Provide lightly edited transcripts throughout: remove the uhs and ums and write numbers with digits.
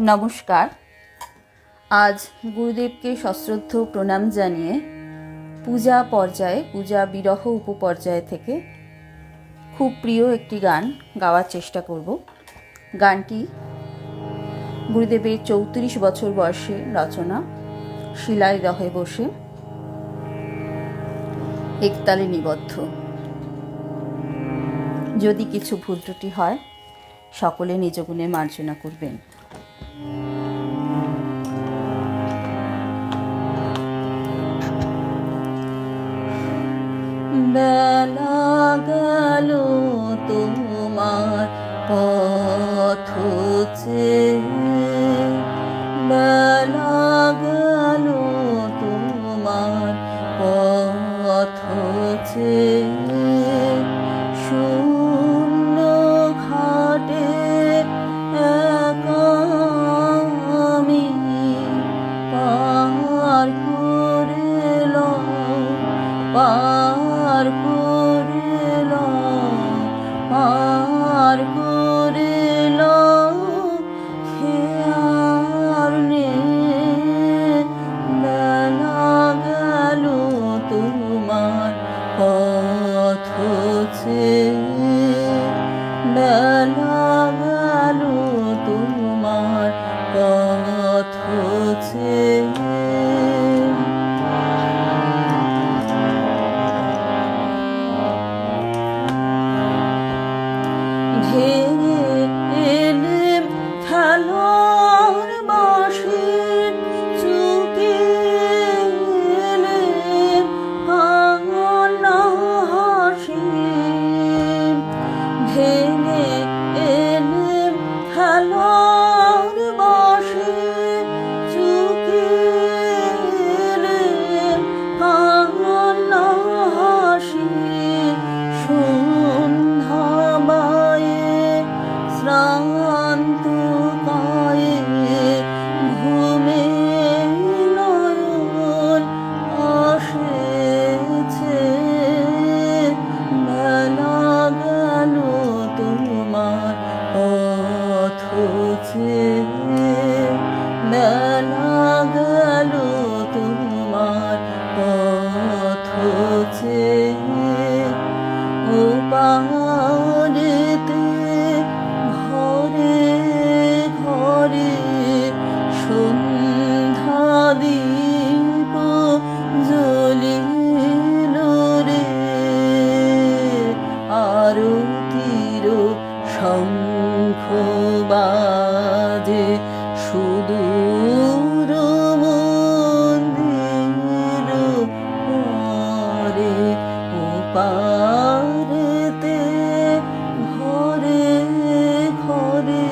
নমস্কার। আজ গুরুদেবকে সশ্রদ্ধ প্রণাম জানিয়ে পূজা বিরহ উপপর্যায় থেকে খুব প্রিয় একটি গান গাওয়ার চেষ্টা করব। গানটি গুরুদেবের 34 বছর বয়সে রচনা, শিলায় রহে বসে, একতালে নিবদ্ধ। যদি কিছু ভুল ত্রুটি হয় সকলে নিজ গুণে মার্জনা করবেন। বেলা গেল তোমার পথ চেয়ে, বেলা গেল তোমার পথ চেয়ে, শূন্য ঘাটে একা আমি পার করিলাম, পার করিলাম খেয়ার নেই। বেলা গেল তোমার পথ চেয়ে, বেলা গেল তোমার পথ চেয়ে। ভেঙে এলেম খেলার বাঁশি, চুকে এলেম ভাঙা হাসি। ভেঙে এলেম খেলার বাঁশি, চুকে এলেম ভাঙা হাসি। শ্রান্ত কায়ে ঘুমে নয়ন আসেছে। বেলা গেল তোমার পথ চেয়ে, বেলা গেল তোমার পথ চেয়ে। ও পারেতে ঘরে ঘরে সন্ধ্যা দীপ জ্বলিল রে, আরতির শঙ্খ বাজে সুদূর মন্দির পরে। ও পারেতে ঘরে ঘরে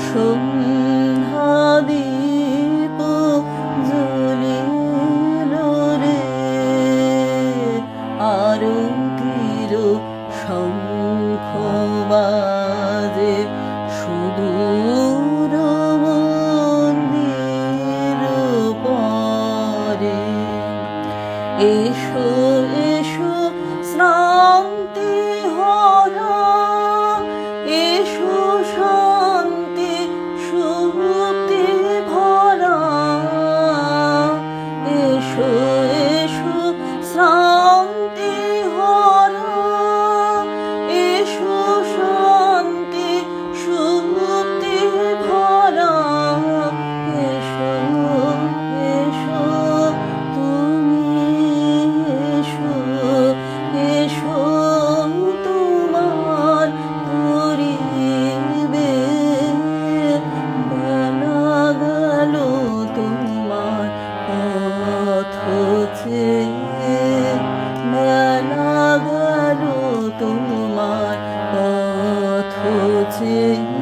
সন্ধ্যা দীপ জ্বলিল রে, আরতির শঙ্খ বাজে সুদূর মন্দির পরে। এসো এসো শ্রান্তি হরা, এসো শান্তি সুপ্তি ভরা। এসো এসো শ্রান্তি হরা, এসো শান্তি সুপ্তি ভরা। এসো এসো তুমি, এসো এসো তোমার করিবে। বেলা গেল তোমার পথ চেয়ে, বেলা গেল তোমার পথ চেয়ে।